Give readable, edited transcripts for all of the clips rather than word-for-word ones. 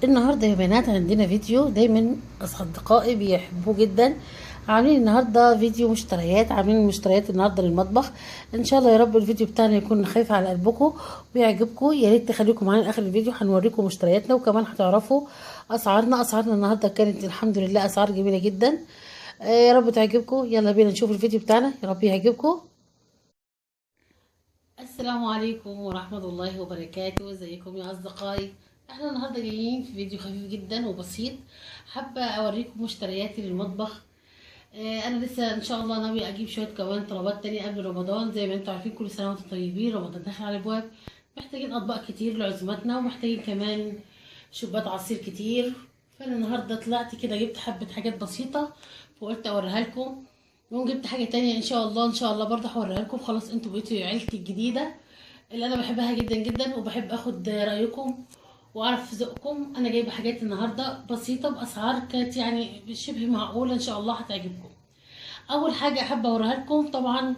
النهارده يا بنات عندنا فيديو دايما اصدقائي بيحبوه جدا. عاملين النهارده فيديو مشتريات، عاملين مشتريات النهارده للمطبخ. ان شاء الله يا رب الفيديو بتاعنا يكون خفيف على قلبكم ويعجبكم. يا ريت تخليكم معانا لاخر الفيديو، هنوريكم مشترياتنا وكمان هتعرفوا اسعارنا النهارده كانت الحمد لله اسعار جميله جدا. يا رب تعجبكم. يلا بينا نشوف الفيديو بتاعنا، يا رب يعجبكم. السلام عليكم ورحمة الله وبركاته، ازيكم يا اصدقائي؟ احنا النهاردة جايين في فيديو خفيف جدا وبسيط. حابة اوريكم مشترياتي للمطبخ. انا لسه ان شاء الله ناوية اجيب شوية كمان طلبات تانية قبل رمضان. زي ما انتم عارفين كل سنة وانتم طيبين، رمضان داخل على الابواب. محتاجين اطباق كتير لعزوماتنا، ومحتاجين كمان شوبات عصير كتير. فانا النهاردة طلعت كده جبت حبة حاجات بسيطة وقلت اوريها لكم. وجبت حاجة تانية ان شاء الله برضه هوريها لكم. خلاص انتوا بقيتوا عيلتي الجديدة اللي انا بحبها جدا جدا، وبحب اخد رايكم واعرف ذوقكم. انا جايبه حاجات النهارده بسيطه باسعار كانت يعني شبه معقوله، ان شاء الله هتعجبكم. اول حاجه احب اوريها لكم طبعا،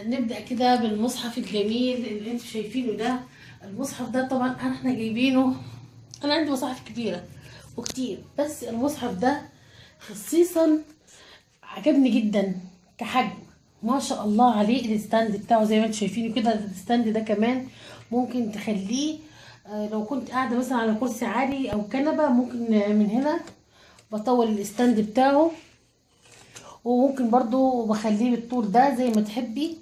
نبدا كده بالمصحف الجميل اللي انتوا شايفينه ده. المصحف ده طبعا احنا جايبينه. انا عندي مصاحف كبيره وكتير، بس المصحف ده خصيصا عجبني جدا كحجم. ما شاء الله عليه. الستاند بتاعه زي ما انتم شايفينه كده. الستاند ده كمان ممكن تخليه، لو كنت قاعده مثلا على كرسي عالي او كنبه، ممكن من هنا بطول الستاند بتاعه. وممكن برضو بخليه بالطول ده زي ما تحبي.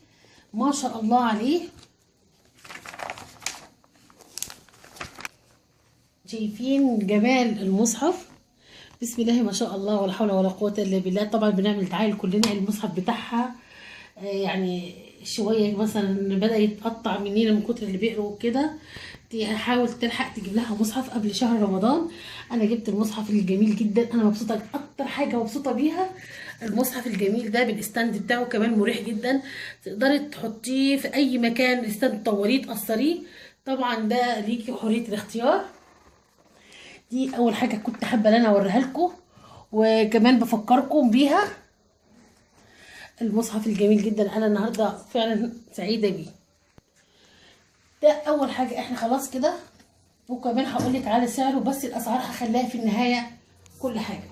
ما شاء الله عليه. شايفين جمال المصحف؟ بسم الله ما شاء الله ولا حول ولا قوة الا بالله. طبعا بنعمل تعايل كلنا. المصحف بتاعها يعني شوية مثلا بدأ يتقطع مننا من كتر اللي بيقروا كده. تحاول تلحق تجيب لها مصحف قبل شهر رمضان. انا جبت المصحف الجميل جدا، انا مبسوطة اكتر حاجة مبسوطة بيها المصحف الجميل ده بالاستاند بتاعه كمان مريح جدا. تقدري تحطيه في اي مكان، الاستاند تطوريه تقصريه. طبعا ده ليكي حرية الاختيار. دي اول حاجة كنت حابة ان انا اوريها لكم، وكمان بفكركم بيها. المصحف الجميل جدا، انا النهارده فعلا سعيده بيه. ده اول حاجه. احنا خلاص كده، وكمان هقول لك على سعره، بس الاسعار هخليها في النهايه. كل حاجه.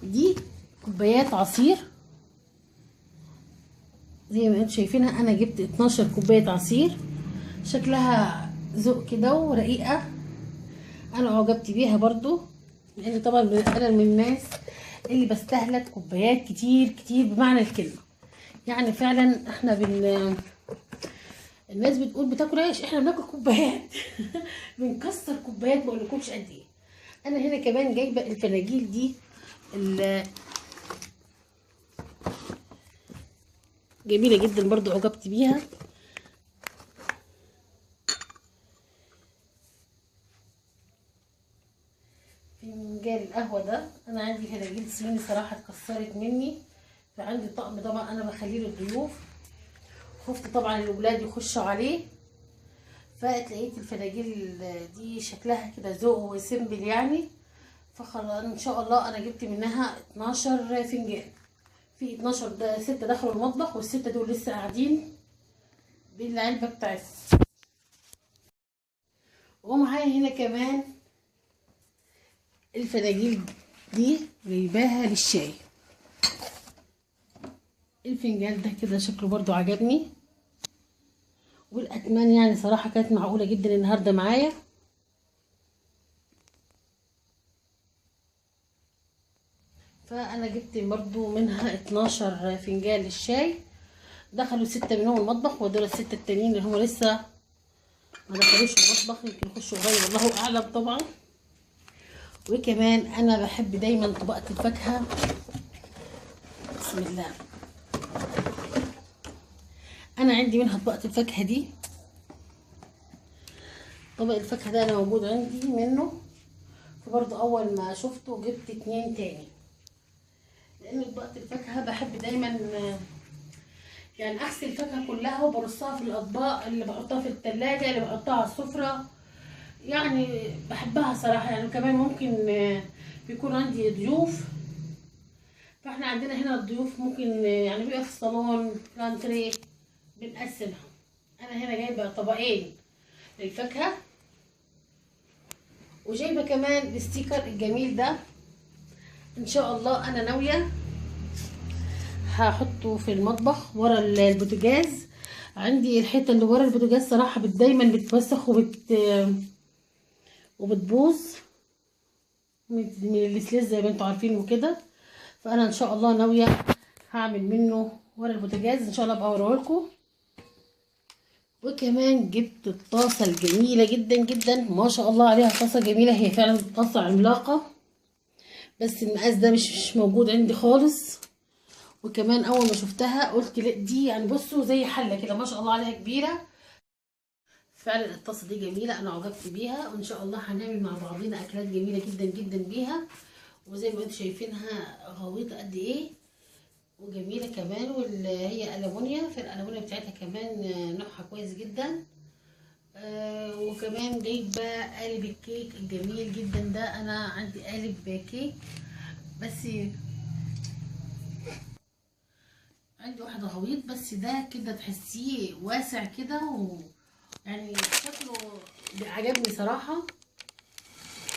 دي كوبايات عصير زي ما انتم شايفينها. انا جبت 12 كوبايه عصير، شكلها ذوق كده ورقيقه. انا اعجبت بيها برضو، لان طبعا انا من الناس اللي بستهلك كوبايات كتير كتير بمعنى الكلمه. يعني فعلا احنا الناس بتقول بتاكل عيش، احنا بناكل كوبايات. بنكسر كوبايات ما اقولكمش قد ايه. انا هنا كمان جايبه الفناجيل دي جميله جدا برضو، عجبت بيها. فنجان القهوه ده، انا عندي فناجيل صيني صراحه اتكسرت مني، فعندي طقم طبعا انا بخليه للضيوف. خفت طبعا الاولاد يخشوا عليه، فلقيت الفناجيل دي شكلها كده ذوق وسيمبل يعني. فخلاص ان شاء الله انا جبت منها 12 فنجان. في 12 ده 6 دخلوا المطبخ، والستة دول لسه قاعدين بالعلبة بتاعتهم. ومعايا هنا كمان الفناجيل دي جايباها للشاي. الفنجان ده كده شكله برضو عجبني، والأكمان يعني صراحة كانت معقولة جدا النهاردة معايا. فأنا جبت برضو منها 12 فنجان للشاي. دخلوا 6 منهم المطبخ، ودول الستة التانيين اللي هم لسه ما دخلوش المطبخ، يمكن يخشوا قريب الله أعلم طبعا. وكمان أنا بحب دايما طبقة الفاكهة. بسم الله. انا عندي منها طبقة الفاكهة دي. طبق الفاكهة ده انا موجود عندي منه، فبرضه اول ما شفته جبت 2 تاني. لان طبقة الفاكهة بحب دايما يعني اغسل الفاكهة كلها وبرصها في الاطباق اللي بحطها في التلاجة، اللي بحطها على السفرة. يعني بحبها صراحة. يعني كمان ممكن بيكون عندي ضيوف، فاحنا عندنا هنا الضيوف ممكن يعني بيبقى في الصالون في الانتريه بنقسمها. انا هنا جايبه طبقين للفاكهه، وجايبه كمان الستيكر الجميل ده، ان شاء الله انا ناويه هحطه في المطبخ ورا البوتاجاز. عندي الحته اللي ورا البوتاجاز صراحه دايما بتوسخ وبتبوظ من السليز زي ما انتوا عارفين وكده. فانا ان شاء الله ناويه هعمل منه ورا البوتاجاز ان شاء الله ابقى اوريه لكم. وكمان جبت الطاسه الجميله جدا جدا، ما شاء الله عليها، طاسه جميله، هي فعلا طاسه عملاقه، بس المقاس ده مش موجود عندي خالص. وكمان اول ما شفتها قلت لا دي يعني بصوا زي حله كده ما شاء الله عليها كبيره. فعلا الطاسه دي جميله، انا عجبت بيها، وان شاء الله هنعمل مع بعضنا اكلات جميله جدا جدا بيها. وزي ما انتم شايفينها غويطه قد ايه وجميله كمان، وهي الومنيا، فالالومنيا بتاعتها كمان نوعها كويس جدا. وكمان جايبه قالب الكيك الجميل جدا ده، انا عندي قالب كيك بس عندي واحد غويط، بس ده كده تحسيه واسع كده يعني شكله عجبني صراحه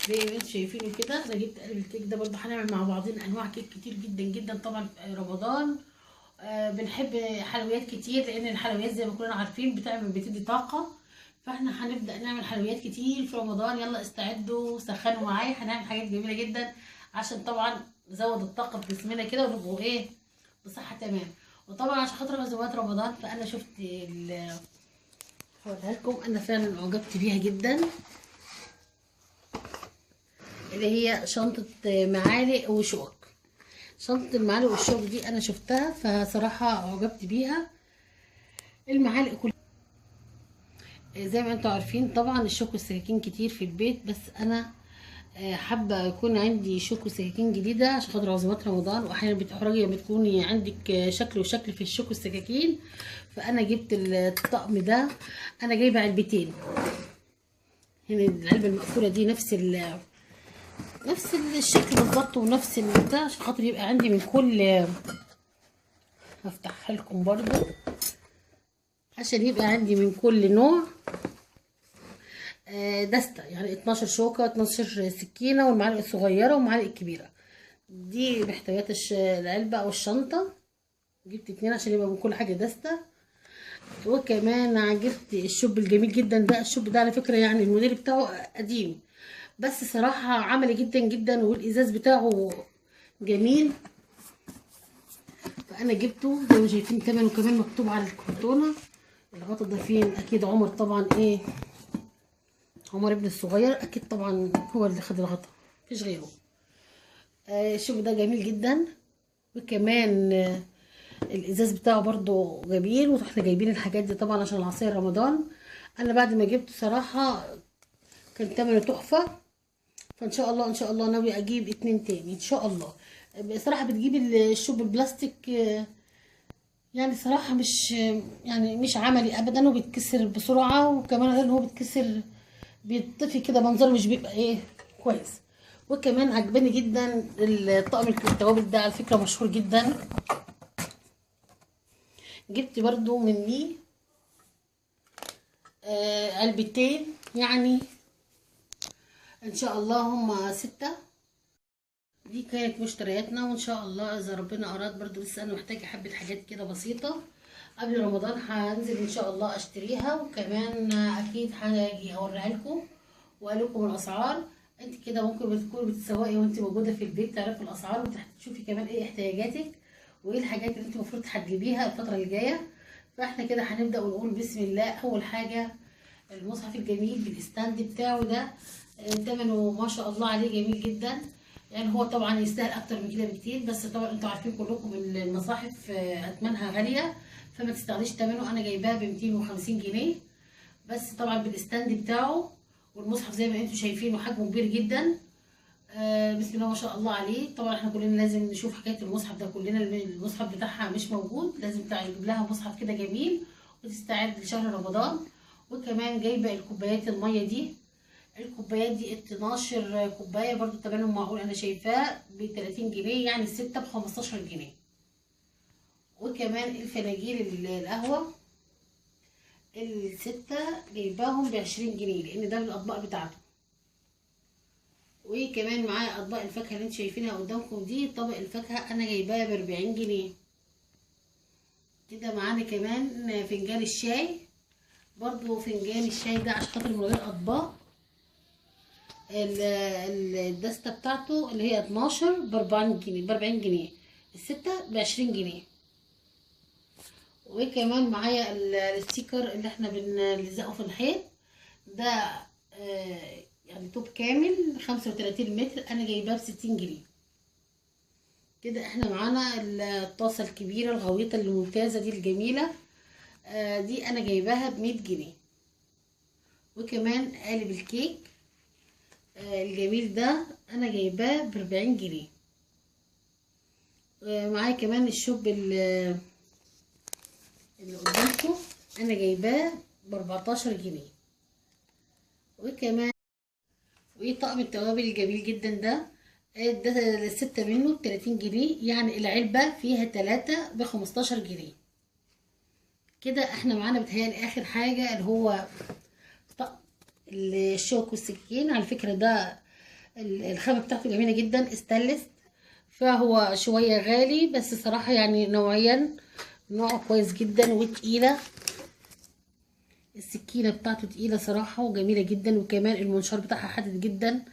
زي ما انتم شايفينه كده. انا جبت قالب الكيك ده برضه هنعمل مع بعضنا انواع كيك كتير جدا جدا طبعا في رمضان. بنحب حلويات كتير، لان الحلويات زي ما كلنا عارفين بتدي طاقه. فاحنا هنبدا نعمل حلويات كتير في رمضان، يلا استعدوا سخنوا معايا، هنعمل حاجات جميله جدا عشان طبعا نزود الطاقه في جسمنا كده ونبقوا ايه بصحه تمام. وطبعا عشان خاطر غزوات رمضان فانا شفت هوريها لكم، انا فعلا اعجبت بيها جدا، اللي هي شنطه معالق وشوك. شنطه المعالق والشوك دي انا شفتها فصراحه اعجبت بيها. المعالق كلها زي ما انتوا عارفين طبعا الشوك والسكاكين كتير في البيت، بس انا حابه يكون عندي شوك وسكاكين جديده عشان خاطر عزومات رمضان، واحيانا بتحرجي لما تكوني عندك شكل وشكل في الشوك والسكاكين. فانا جبت الطقم ده، انا جايبه علبتين. هنا العلبه المقفوله دي نفس الشكل بالظبط ونفس البتاع، عشان خاطر يبقى عندي من كل، هفتحها لكم برضو عشان يبقى عندي من كل نوع دستة، يعني 12 شوكة 12 سكينة، والمعالق الصغيرة والمعالق الكبيرة. دي محتويات العلبة او الشنطة، جبت 2 عشان يبقى من كل حاجة دستة. وكمان جبت الشوب الجميل جدا ده، الشوب ده على فكرة يعني الموديل بتاعه قديم بس صراحة عملي جدا جدا، والازاز بتاعه جميل، فانا جبته زي ما شايفين. ثمنه كمان مكتوب على الكرتونة. الغطا ده فين؟ اكيد عمر طبعا، ايه عمر ابن الصغير اكيد طبعا هو اللي خد الغطا مفيش غيره. الشوب ده جميل جدا، وكمان الازاز بتاعه برضو جميل. واحنا جايبين الحاجات دي طبعا عشان العصير رمضان. انا بعد ما جبته صراحه كان ثمنه تحفه، فان شاء الله ان شاء الله ناوي اجيب 2 تاني ان شاء الله. بصراحه بتجيب الشوب البلاستيك يعني صراحه مش عملي ابدا، وبيتكسر بسرعه، وكمان غير ان هو بيتكسر بيطفي كده منظره مش بيبقى ايه كويس. وكمان عجباني جدا الطقم التوابل ده، على فكره مشهور جدا. جبت برضو مني علبتين، يعني ان شاء الله هما 6. دي كانت مشترياتنا، وان شاء الله اذا ربنا اراد برضو لسه انا محتاجه حبه حاجات كده بسيطه قبل رمضان هنزل ان شاء الله اشتريها. وكمان اكيد هاجي اوريها لكم واقول لكم الاسعار. انت كده ممكن بتكوني بتسوقي وانت موجوده في البيت تعرفي الاسعار، وتشوفي كمان ايه احتياجاتك وايه الحاجات اللي انت المفروض هتجيبيها الفتره اللي جايه. فاحنا كده هنبدا ونقول بسم الله. اول حاجه المصحف الجميل بالاستاند بتاعه ده، ثمنه ما شاء الله عليه جميل جدا، يعني هو طبعا يستاهل اكتر من كده بكتير، بس طبعا انتوا عارفين كلكم المصاحف اثمنها غاليه، فما تستغليش ثمنه. انا جايباها ب 250 جنيه بس طبعا بالاستاند بتاعه. والمصحف زي ما انتوا شايفينه حجمه كبير جدا، بسم الله ما شاء الله عليه. طبعا احنا كلنا لازم نشوف حكايه المصحف ده، كلنا المصحف بتاعها مش موجود، لازم تجيب لها مصحف كده جميل وتستعد لشهر رمضان. وكمان جايبه الكوبايات الميه دي، الكوبايات دي 12 كوبايه برضو ثمنهم معقول، انا شايفاه ب 30 جنيه، يعني الستة ب 15 جنيه. وكمان الفناجيل القهوه ال6 جايباهم ب 20 جنيه، لان ده من الاطباق بتاعته. وكمان معايا اطباق الفاكهه اللي انتوا شايفينها قدامكم دي. طبق الفاكهه انا جايباه ب40 جنيه. كده معانا كمان فنجان الشاي، برضو فنجان الشاي ده عشان خاطر من غير اطباق. الدستة بتاعته اللي هي 12 ب40 جنيه، ب40 جنيه. الستة ب20 جنيه. وكمان معايا الستيكر اللي احنا بنلزقه في الحيط ده، يعني توب كامل 35 متر، انا جايباه ب60 جنيه. كده احنا معانا الطاسة الكبيرة الغويطة الممتازة دي الجميلة، دي انا جايباها ب100 جنيه. وكمان قالب الكيك الجميل ده انا جايباه ب40 جنيه. معايا كمان الشوب اللي قدامكم انا جايباه ب14 جنيه. وكمان طقم التوابل الجميل جدا ده، ده الستة منه ب30 جنيه، يعني العلبة فيها 3 ب15 جنيه. كده احنا معانا بتهيألي اخر حاجة اللي هو طقم الشوك والسكين. على فكرة ده الخامة بتاعته جميلة جدا، استانلس، فهو شوية غالي بس صراحة يعني نوعيا نوعه كويس جدا وتقيلة. السكينة بتاعته تقيلة صراحة وجميلة جدا، وكمان المنشار بتاعها حادد جدا،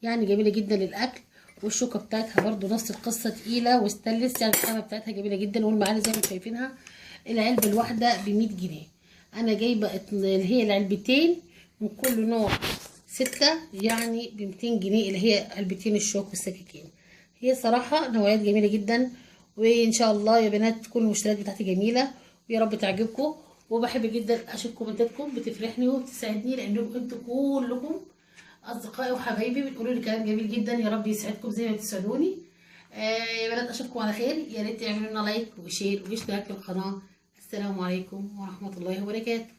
يعني جميلة جدا للأكل. والشوكة بتاعتها برضو نفس القصة تقيلة واستانلس، يعني الخامة بتاعتها جميلة جدا. والمعالي زي ما انتم شايفينها العلبة الواحدة ب100 جنيه. أنا جايبة اللي هي العلبتين من كل نوع 6، يعني ب200 جنيه، اللي هي علبتين الشوك والسكاكين. هي صراحة نوعيات جميلة جدا، وإن شاء الله يا بنات تكون المشتريات بتاعتي جميلة ويا رب تعجبكم. وبحب جدا أشوف كومنتاتكم، بتفرحني وبتسعدني لأنكم انتوا كلكم اصدقائي وحبايبي بتقولوا لي كلام جميل جدا. يا رب يسعدكم زي ما بتسعدوني. يا بنات اشوفكم على خير، يا ريت تعملوا لنا لايك وشير واشتراك في القناه. السلام عليكم ورحمه الله وبركاته.